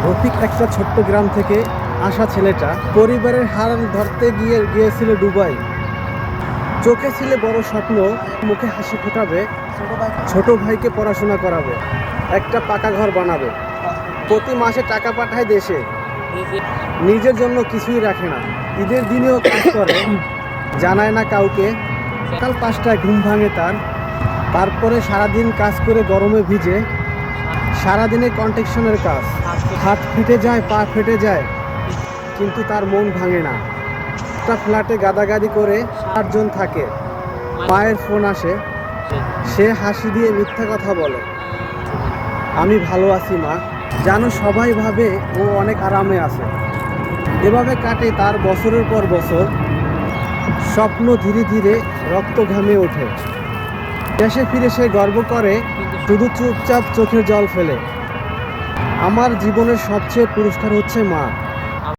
রফিক একটা ছোট্ট গ্রাম থেকে আসা ছেলেটা পরিবারের হাল ধরতে গিয়েছিল দুবাই। চোখে ছিল বড় স্বপ্ন, মুখে হাসি ফোটাবে, ছোট ভাইকে পড়াশোনা করাবে, একটা পাকা ঘর বানাবে, প্রতি মাসে টাকা পাঠায় দেশে, নিজের জন্য কিছুই রাখে না, ঈদের দিনেও কাজ করে, জানায় না কাউকে। সকাল 5টায় ঘুম ভাঙে তার, তারপরে সারাদিন কাজ করে গরমে ভিজে, সারাদিনে কন্ট্রাকশনের কাজ, হাত ফেটে যায়, পা ফেটে যায়, কিন্তু তার মন ভাঙে না। একটা ফ্ল্যাটে গাদাগাদি করে 8জন থাকে। মায়ের ফোন আসে, সে হাসি দিয়ে মিথ্যা কথা বলে, আমি ভালো আছি মা। জানো সবাই ভাবে ও অনেক আরামে আছে। এভাবে কাটে তার বছরের পর বছর। স্বপ্ন ধীরে ধীরে রক্ত ঘামে ওঠে। দেশে ফিরে সে গর্ব করে, শুধু চুপচাপ চোখের জল ফেলে। আমার জীবনের সবচেয়ে পুরস্কার হচ্ছে মা।